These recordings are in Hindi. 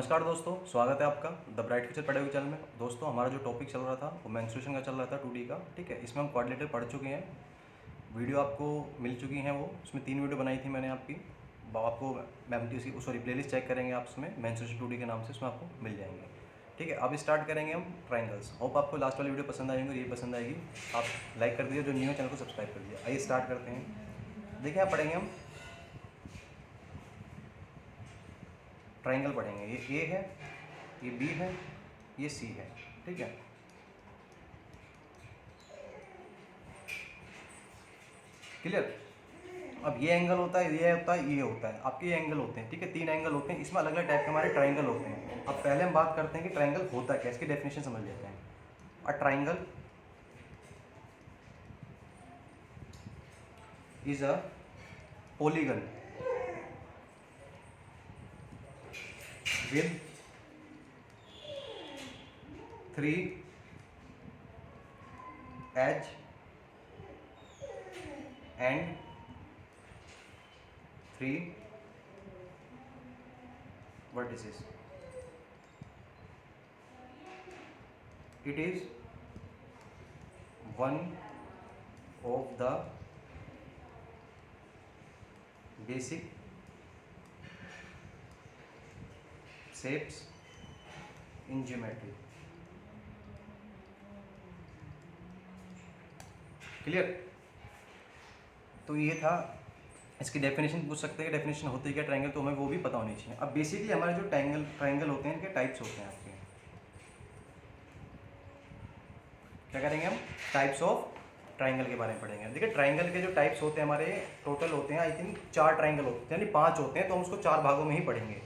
नमस्कार दोस्तों, स्वागत है आपका द ब्राइट फ्यूचर पढ़े हुए चैनल में। दोस्तों, हमारा जो टॉपिक चल रहा था वो मेंस्ट्रुएशन का चल रहा था 2D का। ठीक है, इसमें हम क्वाड्रिलेटरल पढ़ चुके हैं। वीडियो आपको मिल चुकी हैं, वो उसमें 3 वीडियो बनाई थी मैंने आपकी। आपको प्लेलिस्ट चेक करेंगे आप, उसमें मेंस्ट्रुएशन 2D के नाम से उसमें आपको मिल जाएंगे। ठीक है, अब स्टार्ट करेंगे हम ट्राइंगल्स। होप आपको लास्ट वाली वीडियो पसंद आएंगे, ये पसंद आएगी। आप लाइक कर दीजिए, जो न्यू चैनल को सब्सक्राइब कर दीजिए। आइए स्टार्ट करते हैं। देखिए, आप पढ़ेंगे हम ट्राइंगल पढ़ेंगे। ये ए है, ये बी है, ये सी है। ठीक है, क्लियर। अब ये एंगल होता है, ये होता है, ये होता है, आपके ये एंगल होते हैं। ठीक है, 3 एंगल होते हैं। इसमें अलग अलग टाइप के हमारे ट्राइंगल होते हैं। अब पहले हम बात करते हैं कि ट्राइंगल होता क्या है, इसकी डेफिनेशन समझ लेते हैं। A triangle is a polygon with 3 edge and 3 vertices. It is one of the basic shapes in geometry. Clear. तो ये था, इसकी डेफिनेशन पूछ सकते हैं कि डेफिनेशन होती है क्या ट्रायंगल, तो हमें वो भी पता होनी चाहिए। अब बेसिकली हमारे जो ट्रायंगल होते हैं, इनके टाइप्स होते हैं आपके। क्या करेंगे हम? टाइप्स ऑफ ट्रायंगल के बारे में पढ़ेंगे। देखिए, ट्रायंगल के जो टाइप्स होते हैं हमारे टोटल होते हैं, आई थिंक 4 ट्रायंगल होते हैं, यानी 5 होते हैं, तो हम उसको 4 भागों में ही पढ़ेंगे।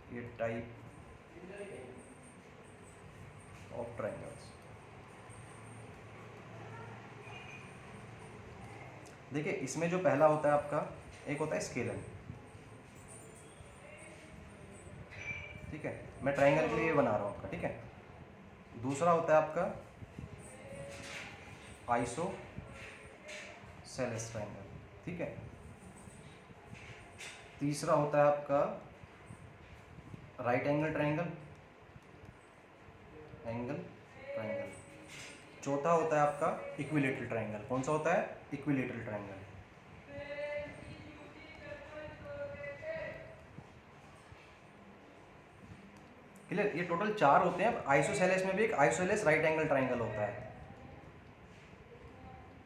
ये टाइप ऑफ ट्रायंगल्स। देखिए, इसमें जो पहला होता है आपका, एक होता है स्केलन। ठीक है, मैं ट्रायंगल के लिए बना रहा हूँ आपका। ठीक है, दूसरा होता है आपका आइसोसेलेस ट्रायंगल। ठीक है, तीसरा होता है आपका राइट एंगल ट्रायंगल। चौथा होता है आपका इक्विलेटरल ट्रायंगल। कौन सा होता है? Equilateral triangle. क्लियर। ये टोटल 4 होते हैं। आइसोसेलेस में भी एक आइसोसेलेस राइट एंगल ट्रायंगल होता है,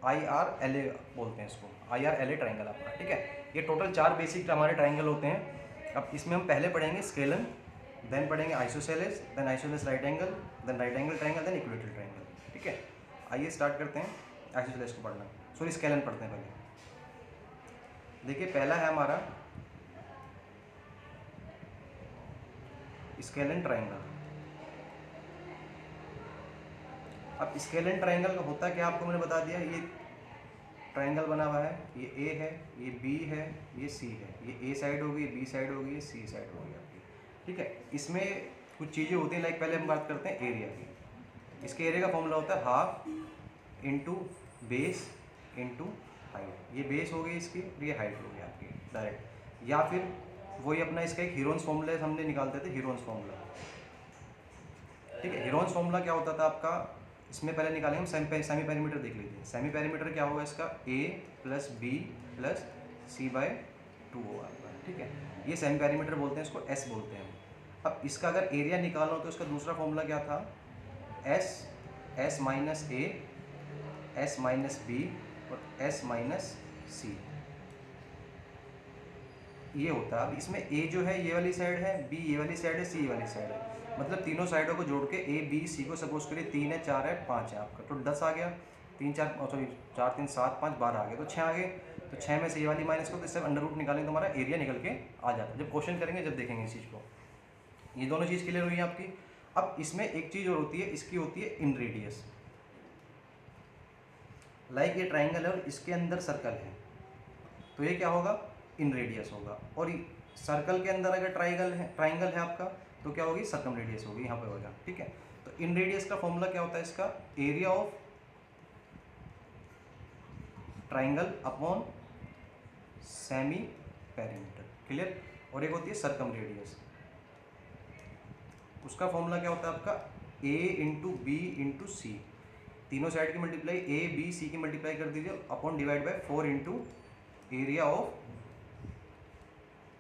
IRLA बोलते हैं इसको, IRLA ट्रायंगल आपका। ठीक है, ये टोटल 4 बेसिक हमारे ट्रायंगल होते हैं। अब इसमें हम पहले पढ़ेंगे स्केलन, देन पढ़ेंगे isosceles, then isosceles right angle, then right angle triangle, then equilateral triangle. ठीक है, आइए स्टार्ट करते हैं आइसोसेलेस को पढ़ना। सॉरी, स्केलन पढ़ते हैं पहले। देखिए, पहला है हमारा स्केलन ट्रायंगल। अब स्केलन ट्रायंगल का होता क्या, आपको मैंने बता दिया। ये ट्रायंगल बना हुआ है, ये ए है, ये बी है, ये सी है। ये ए साइड होगी, ये बी साइड होगी, ये सी साइड होगी आपकी। ठीक है, इसमें कुछ चीज़ें होती हैं, लाइक पहले हम बात करते हैं एरिया की। इसके एरिया का फॉर्मूला होता है half into base into height. ये बेस हो गई इसकी, ये हाइट हो गई आपकी डायरेक्ट। या फिर वही अपना इसका एक हीरोन्स फॉर्मूला हमने निकालते थे, हीरोन्स फॉर्मूला। ठीक है, हीरोन्स फॉर्मूला क्या होता था आपका? इसमें पहले निकालेंगे हम सेमी पेरीमीटर। देख लीजिए, सेमी पेरीमीटर क्या होगा इसका? A plus B plus C/2 होगा आपका। ठीक है, ये सेमी पेरीमीटर बोलते हैं, इसको S बोलते हैं। अब इसका अगर एरिया निकालना हो तो इसका दूसरा फॉर्मूला क्या था? S minus A, S minus B और S माइनस C, ये होता है। अब इसमें A जो है ये वाली साइड है, B ये वाली साइड है, C ये वाली साइड है। मतलब तीनों साइडों को जोड़ के A B C को सपोज करिए 3 है, 4 है, 5 है आपका, तो 10 आ गया। 3 4 सॉरी 4 3 7 5 12 आ गए, तो 6 आ गए। तो 6 में से ये वाली माइनस को, तो इससे अंडर रूट निकालेंगे तो हमारा एरिया निकल के आ जाता है। जब क्वेश्चन करेंगे, जब देखेंगे इस चीज़ को। ये दोनों चीज़ क्लियर हुई है आपकी। अब इसमें एक चीज़ और होती है, इसकी होती है इन रेडियस। लाइक ये ट्राइंगल है और इसके अंदर सर्कल है, तो ये क्या होगा? इन रेडियस होगा। और सर्कल के अंदर अगर ट्राइंगल है आपका, तो क्या होगी? सर्कम रेडियस होगी, यहाँ पे होगा। ठीक है, तो इन रेडियस का फॉर्मूला क्या होता है इसका? Area of triangle upon semi perimeter. Clear. और एक होती है सर्कम रेडियस। उसका फॉर्मूला क्या होता है आपका, ए इंटू बी इंटू सी, तीनों साइड की मल्टीप्लाई ए बी सी की मल्टीप्लाई कर दीजिए upon divide by 4 into area of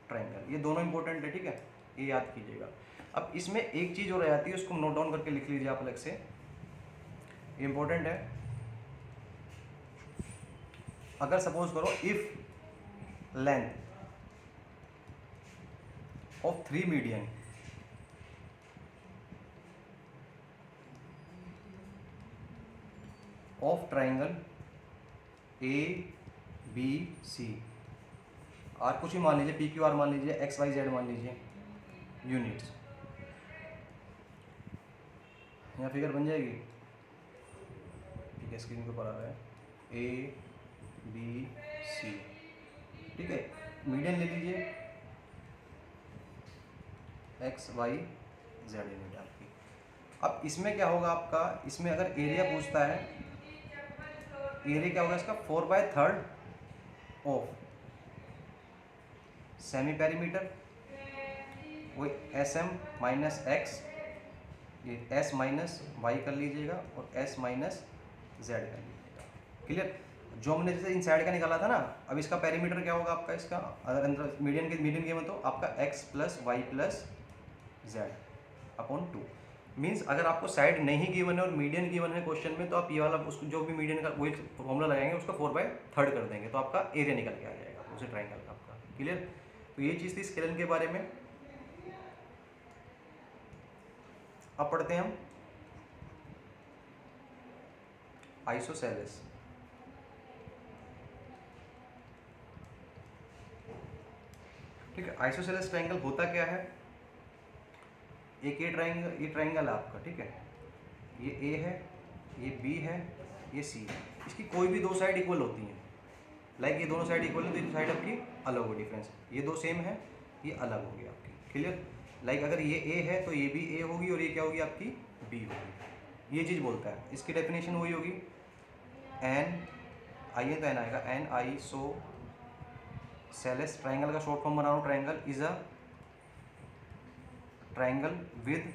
triangle. ये दोनों इंपॉर्टेंट है, ठीक है, ये याद कीजिएगा। अब इसमें एक चीज़ और आ जाती है, उसको नोट डाउन करके लिख लीजिए आप अलग से, ये इंपॉर्टेंट है। अगर सपोज करो if length of 3 median of triangle A B C, r कुछ भी मान लीजिए, पी क्यू आर मान लीजिए, एक्स वाई जेड मान लीजिए यूनिट्स, यहाँ फिगर बन जाएगी, ठीक है, स्क्रीन के ऊपर आ रहा है, ए बी सी, ठीक है, मीडियन ले लीजिए एक्स वाई जेड यूनिट आपकी। अब इसमें क्या होगा आपका, इसमें अगर एरिया पूछता है, एरिया क्या होगा इसका, 4/3 ऑफ सेमी पेरीमीटर, वही एस एम माइनस एक्स, ये एस माइनस वाई कर लीजिएगा और एस माइनस जेड कर लीजिएगा, क्लियर। जो हमने जैसे इन साइड का निकाला था ना, अब इसका पेरीमीटर क्या होगा आपका, इसका अगर अंदर मीडियन गेम है तो आपका x plus y plus z upon 2। Means अगर आपको साइड नहीं गिवन है और मीडियन गिवन है क्वेश्चन में, तो आप ये वाला उसको जो भी मीडियन का वही फॉर्मूला लगाएंगे, उसका 4/3 कर देंगे, तो आपका एरिया निकल के आ जाएगा उसी ट्राइंगल का आपका, क्लियर। तो ये चीज़ थी स्केलन के बारे में। अब पढ़ते हैं हम आइसोसेलेस। ठीक है, आइसोसेलेस ट्राइंगल होता क्या है, एक ये ट्राइंगल है आपका, ठीक है, ये ए है, ये बी है, ये सी है, इसकी कोई भी दो साइड इक्वल होती हैं, लाइक ये दोनों साइड इक्वल है तो ये साइड आपकी अलग हो, डिफरेंस, ये दो सेम है, ये अलग होगी आपकी, क्लियर। लाइक अगर ये ए है तो ये भी ए होगी और ये क्या होगी आपकी बी होगी, ये चीज़ बोलता है। इसकी डेफिनेशन वही होगी, एन आई तो एन आएगा, एन आई सो सेलेस, ट्राइंगल का शॉर्ट फॉर्म बना रहा हूँ, triangle is a triangle with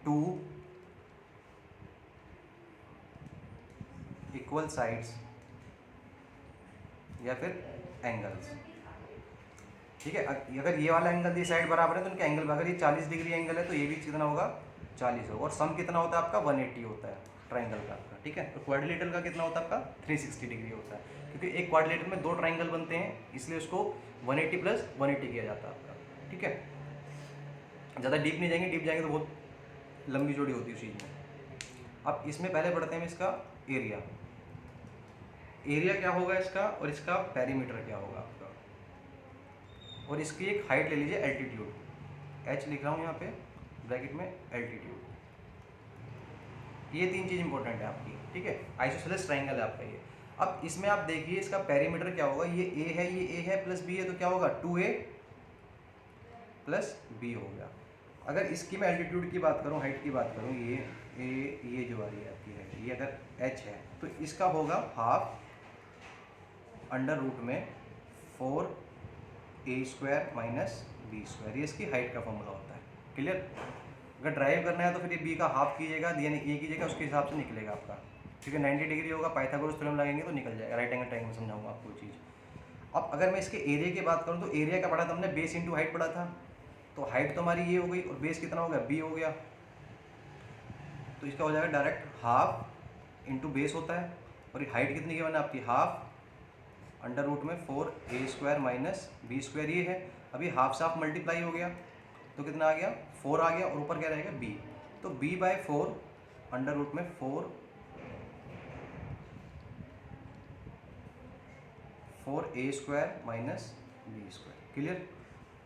2 equal sides या फिर एंगल्स, ठीक है। अगर ये वाला एंगल ये साइड बराबर है तो उनके एंगल, अगर ये 40 डिग्री एंगल है तो ये भी कितना होगा 40 होगा, और सम कितना होता है आपका 180 होता है ट्राइंगल का आपका, ठीक है। तो क्वाड्रिलेटरल का कितना होता है आपका 360 डिग्री होता है, क्योंकि एक क्वाड्रिलेटरल में दो ट्राइंगल बनते हैं, इसलिए उसको 180 + 180 किया जाता है आपका, ठीक है। ज़्यादा डीप नहीं जाएंगे, डीप जाएंगे तो बहुत लंबी जोड़ी होती है उस चीज़ में। अब इसमें पहले पढ़ते हैं इसका एरिया, एरिया क्या होगा इसका, और इसका पेरीमीटर क्या होगा आपका, और इसकी एक हाइट ले लीजिए एल्टीट्यूड, एच लिख रहा हूँ यहाँ पे ब्रैकेट में एल्टीट्यूड। ये तीन चीज़ इंपॉर्टेंट है आपकी, ठीक है। आइसोसेलेस ट्राइंगल है आपका ये। अब इसमें आप देखिए इसका पेरीमीटर क्या होगा, ये ए है, ये ए है प्लस बी है, तो क्या होगा 2a प्लस बी हो गया। अगर इसकी मैं एल्टीट्यूड की बात करूँ, हाइट की बात करूँ, ये जो आ रही है आपकी है, ये अगर h है तो इसका होगा हाफ √में 4a² माइनस b², ये इसकी हाइट का फॉर्मूला होता है, क्लियर। अगर ड्राइव करना है तो फिर ये b का हाफ कीजिएगा, यानी a कीजिएगा, उसके हिसाब से निकलेगा आपका, क्योंकि 90 डिग्री होगा, पाइथागोरस थ्योरम लगेंगे तो निकल जाएगा, राइट एंगल ट्रायंगल में समझाऊंगा आपको चीज़। अब अगर मैं इसके एरिया की बात करूँ तो एरिया क्या पढ़ा था हमने, बेस इंटू हाइट पढ़ा था, तो हाइट तो हमारी ये हो गई और बेस कितना हो गया b हो गया, तो इसका हो जाएगा डायरेक्ट हाफ इंटू बेस होता है, और ये हाइट कितनी गिवन है आपकी हाफ √में 4a² माइनस b², ये है। अभी हाफ से हाफ मल्टीप्लाई हो गया तो कितना आ गया 4 आ गया, और ऊपर क्या रहेगा b, तो b/4 √में 4a² माइनस b², क्लियर।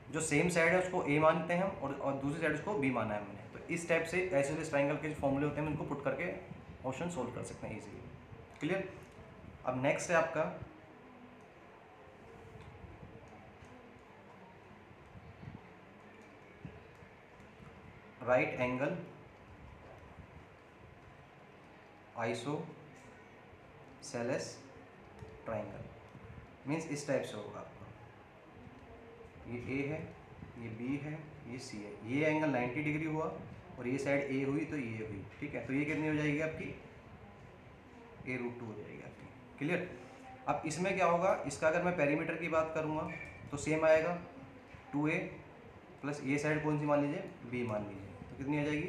जो सेम साइड है उसको a मानते हैं हम, और दूसरी साइड उसको b माना है हमने। तो इस टाइप से आइसोसेलेस ट्रायंगल के जो फॉर्मूले होते हैं हम इनको पुट करके क्वेश्चन सोल्व कर सकते हैं इजीली, क्लियर। अब नेक्स्ट है आपका right angle isosceles triangle, means इस टाइप से होगा आपका, ये a है, ये बी है, ये सी है। ये एंगल 90 डिग्री हुआ और ये साइड ए हुई तो ये हुई, ठीक है। तो ये कितनी हो जाएगी आपकी, a√2 हो जाएगी आपकी, क्लियर। अब इसमें क्या होगा, इसका अगर मैं पेरीमीटर की बात करूँगा तो सेम आएगा, 2a प्लस ये साइड कौन सी मान लीजिए, b मान लीजिए, तो कितनी आ जाएगी,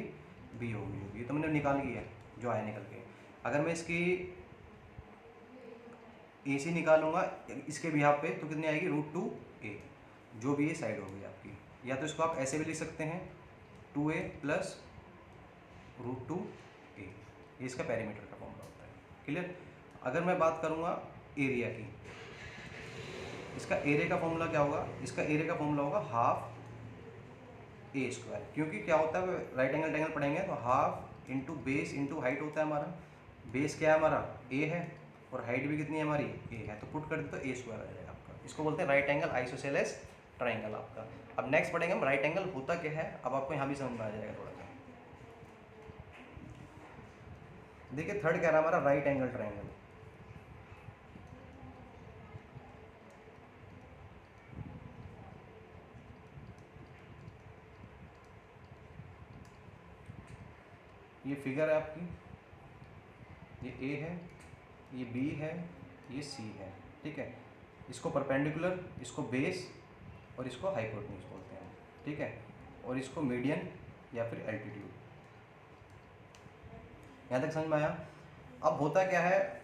b होगी। ये तो मैंने निकाल लिया है जो आया निकल के। अगर मैं इसकी AC निकालूंगा इसके बिहाफ पे तो कितनी आएगी, √2a, जो भी ये साइड होगी आपकी। या तो इसको आप ऐसे भी लिख सकते हैं, 2a प्लस √2a, ये इसका पेरीमीटर का फॉर्मूला होता है, क्लियर। अगर मैं बात करूँगा एरिया की, इसका एरिया का फॉर्मूला क्या होगा, इसका एरिया का फॉर्मूला होगा हाफ a², क्योंकि क्या होता है राइट एंगल ट्रायंगल पढ़ेंगे तो half into base into height होता है हमारा। बेस क्या है हमारा, a है, और हाइट भी कितनी है हमारी, a है, तो पुट कर दे तो a² आ जाएगा आपका। इसको बोलते हैं राइट एंगल आइसोसेलेस ट्रायंगल आपका। अब नेक्स्ट पढ़ेंगे हम राइट एंगल होता क्या है। अब आपको यहाँ भी समझ में आ जाएगा थोड़ा सा। देखिए थर्ड कह रहा है हमारा राइट एंगल ट्रायंगल। ये फिगर है आपकी, ये A है, ये B है, ये C है, ठीक है। इसको परपेंडिकुलर, इसको बेस और इसको हाइपोटेन्यूज बोलते हैं, ठीक है। और इसको मीडियन या फिर एल्टीट्यूड। यहाँ तक समझ में आया। अब होता क्या है,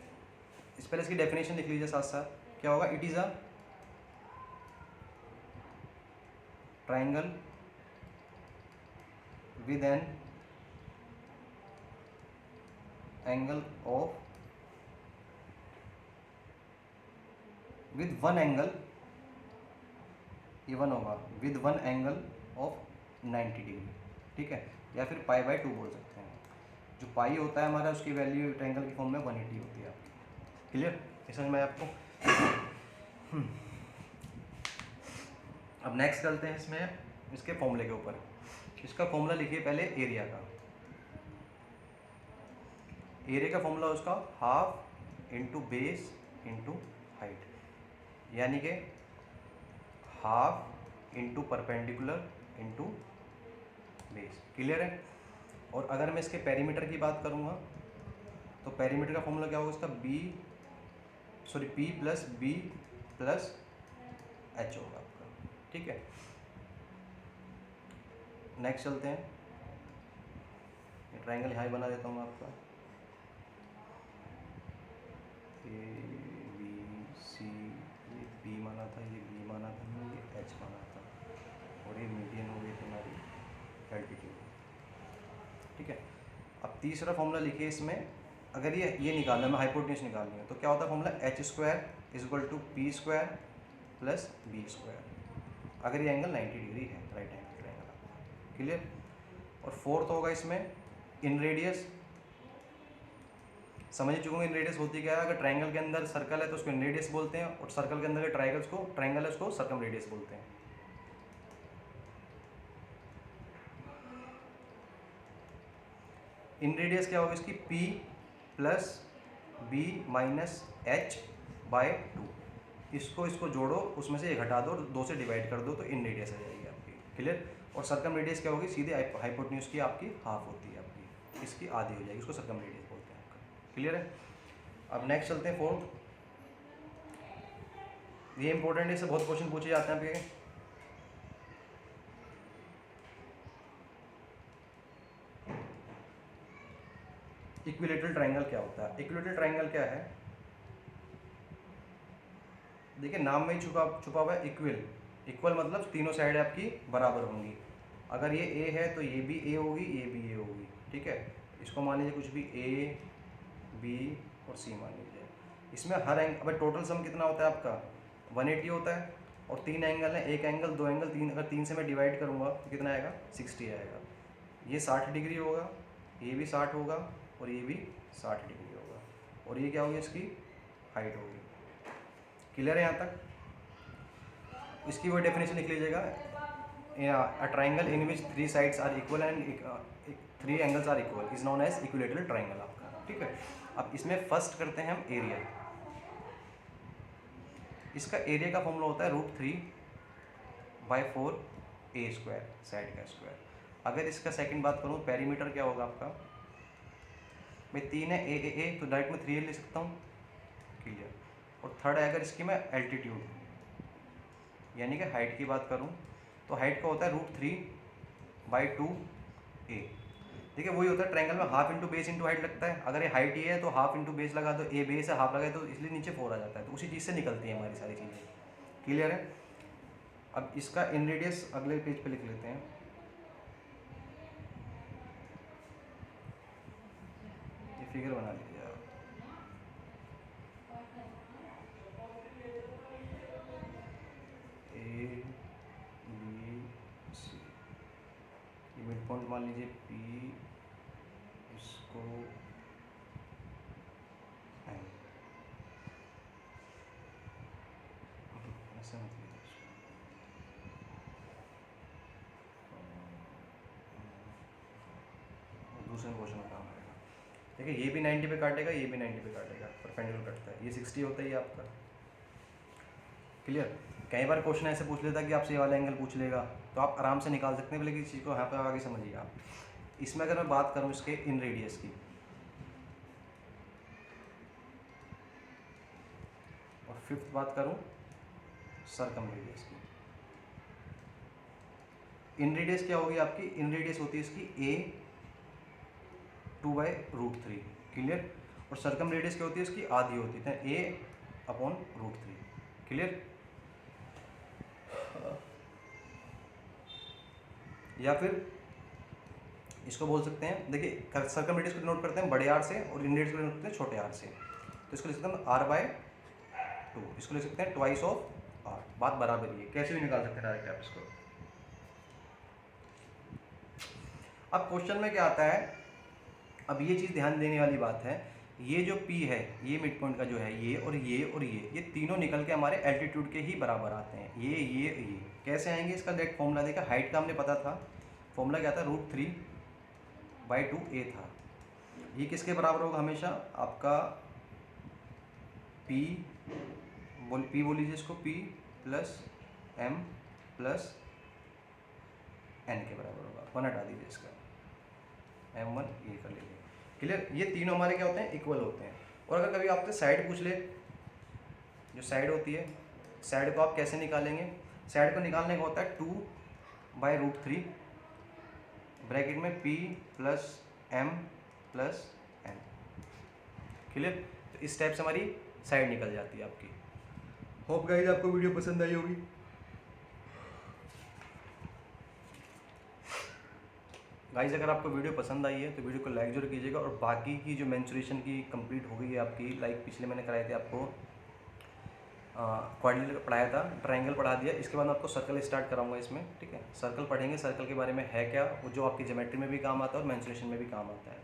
इस पहले इसकी डेफिनेशन लिख लीजिए साथ साथ। क्या होगा, it is a triangle with an angle of with one angle, ये वन होगा, with one angle of 90 degree, ठीक है। या फिर π/2 बोल सकते हैं। जो पाई होता है हमारा, उसकी वैल्यू ट्रायंगल की फॉर्म में 180 होती है आपकी, क्लियर। समझ में आपको। अब नेक्स्ट चलते हैं इसमें इसके फॉर्मूले के ऊपर। इसका फॉर्मूला लिखिए पहले एरिया का। एरिया का फॉर्मूला उसका half into base into height, यानी कि half into perpendicular into base, clear है। और अगर मैं इसके पेरीमीटर की बात करूँगा तो पेरीमीटर का फॉर्मूला क्या होगा इसका, P plus B plus H होगा आपका, ठीक है। नेक्स्ट चलते हैं, ये ट्रायंगल यहाँ ही बना देता हूँ आपका, A B C, ये B माना था, ये B माना था, ये H माना था, और ये मीडियन हो गई तुम्हारी एल्टीट्यूड, ठीक है। अब तीसरा फॉर्मूला लिखिए इसमें। अगर ये निकालना है, मैं हाइपोटेन्यूज निकालनी है, तो क्या होता है formula, h² = p² plus b², अगर ये एंगल 90 डिग्री है, राइट एंगल ट्रायंगल, क्लियर। और फोर्थ होगा इसमें इन रेडियस। समझ चुके होंगे इन रेडियस होती क्या है। अगर ट्रायंगल के अंदर सर्कल है तो उसको इन रेडियस बोलते हैं, और सर्कल के अंदर के ट्रायंगल है उसको सर्कम रेडियस बोलते हैं। इन रेडियस क्या होगी इसकी, P plus B minus H/2। इसको जोड़ो, उसमें से ये घटा दो, 2 से डिवाइड कर दो, तो इन रेडियस आ जाएगी आपकी, क्लियर। और सर्कम रेडियस क्या होगी, सीधे हाइपोटेन्यूज की आपकी हाफ होती है आपकी, इसकी आधी हो जाएगी, इसको सर्कम रेडियस बोलते हैं आपका, क्लियर है। अब नेक्स्ट चलते हैं फोर्थ। ये इंपॉर्टेंट है, इससे बहुत क्वेश्चन पूछे जाते हैं आपके। इक्विलेटरल ट्रायंगल क्या होता है। इक्विलेटरल ट्रायंगल क्या है, देखिए नाम में ही छुपा हुआ है इक्वल मतलब तीनों साइड आपकी बराबर होंगी। अगर ये A है तो ये भी A होगी, ये भी A होगी, ठीक है। इसको मान लीजिए कुछ भी A B और C मान लीजिए। इसमें हर एंगल, अब टोटल सम कितना होता है आपका, 180 होता है। और 3 एंगल हैं, एक एंगल, 2 एंगल, 3, अगर 3 से मैं डिवाइड करूँगा तो कितना आएगा, 60 आएगा। ये 60 डिग्री होगा, ये भी 60 होगा, और ये भी 60 डिग्री होगा, और ये क्या होगी, इसकी हाइट होगी, क्लियर है यहाँ तक। इसकी वो डेफिनेशन लिख लीजिएगा, a triangle in which 3 sides are equal and 3 angles are equal is known as equilateral triangle आपका, ठीक है। अब इसमें फर्स्ट करते हैं हम एरिया। इसका एरिया का फॉर्मूला होता है √3/4 ए स्क्वायर, साइड का स्क्वायर। अगर इसका सेकंड बात करूँ, पेरीमीटर क्या होगा आपका, भाई 3 है ए तो डायरेक्ट में 3 ले सकता हूँ, क्लियर। और थर्ड है अगर इसकी मैं एल्टीट्यूड यानी कि हाइट की बात करूँ, तो हाइट का होता है √3/2 ए। देखिए वही होता है ट्रायंगल में, half into base into height लगता है। अगर ये हाइट ये है तो हाफ इंटू बेस लगा दो, ए बेस है हाफ लगाए तो इसलिए नीचे 4 आ जाता है। तो उसी चीज़ से निकलती है हमारी सारी चीज़ें, क्लियर है। अब इसका इन रेडियस अगले पेज पे लिख लेते हैं। ये फिगर बना लीजिए आप। ए बी सी, ये मिड पॉइंट मान लीजिए पी, इसको एम, ऐसा मत लीजिए इसको। दूसरे क्वेश्चन में काम आएगा। देखिए ये भी 90 पे काटेगा, ये भी 90 पे काटेगा, परपेंडिकुलर कटता है। ये 60 होता है ये आपका, क्लियर। कई बार क्वेश्चन ऐसे पूछ लेता है कि आपसे ये वाला एंगल पूछ लेगा, तो आप आराम से निकाल सकते हैं, लेकिन इस चीज़ को यहाँ पर आगे समझिए आप। इसमें अगर मैं बात करूँ इसके इन रेडियस की, और फिफ्थ बात करूँ सरकम रेडियस की। इन रेडियस क्या होगी आपकी, इन रेडियस होती है इसकी a 2/√3, क्लियर। और सरकम रेडियस क्या होती है इसकी, आधी होती है a/√3, क्लियर। या फिर इसको बोल सकते हैं, देखिए सरकम रेडियस को नोट करते हैं बड़े आर से, और इन रेडियस को नोट करते हैं छोटे आर से। तो इसको लिख सकते हैं r/2, इसको लिख सकते हैं ट्वाइस ऑफ आर। बात बराबर ही है, कैसे भी निकाल सकते हैं डायरेक्ट आप इसको। अब क्वेश्चन में क्या आता है, अब ये चीज़ ध्यान देने वाली बात है, ये जो P है, ये मिड पॉइंट का जो है, ये और ये और ये तीनों निकल के हमारे एल्टीट्यूड के ही बराबर आते हैं। ये कैसे आएंगे, इसका डायरेक्ट फॉर्मूला देखा, हाइट का हमने पता था, फॉर्मूला क्या था, √3/2 a था। ये किसके बराबर होगा हमेशा, आपका P बोल लीजिए इसको, P + M + N के बराबर होगा। 1 हटा दीजिए इसका, M1 ये कर लीजिए, क्लियर। ये तीनों हमारे क्या होते हैं, इक्वल होते हैं। और अगर कभी आपसे साइड पूछ ले, जो साइड होती है, साइड को आप कैसे निकालेंगे, साइड को निकालने का होता है 2/√3 ब्रैकेट में P + M + N, क्लियर। तो इस टाइप से हमारी साइड निकल जाती है आपकी। होप गाइस आपको वीडियो पसंद आई होगी। गाइस अगर आपको वीडियो पसंद आई है तो वीडियो को लाइक जरूर कीजिएगा, और बाकी की जो मेंसुरेशन की कंप्लीट हो गई है आपकी, लाइक पिछले मैंने कराए थे आपको क्वाड्रिलेटरल पढ़ाया था, ट्रायंगल पढ़ा दिया, इसके बाद मैं आपको सर्कल स्टार्ट कराऊंगा इसमें, ठीक है। सर्कल पढ़ेंगे, सर्कल के बारे में है क्या, वो जो आपकी ज्योमेट्री में भी काम आता है और मेंसुरेशन में भी काम आता है,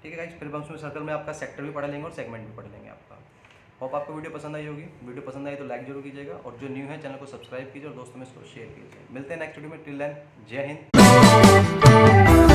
ठीक है गाइस। फिर हम उसमें सर्कल में आपका सेक्टर भी पढ़ लेंगे और सेगमेंट भी पढ़ लेंगे आपका। होप आपको वीडियो पसंद आई होगी। वीडियो पसंद आई तो लाइक जरूर कीजिएगा, और जो न्यू है चैनल को सब्सक्राइब कीजिए और दोस्तों में इसको शेयर कीजिए। मिलते हैं नेक्स्ट वीडियो में, टिल देन जय हिंद।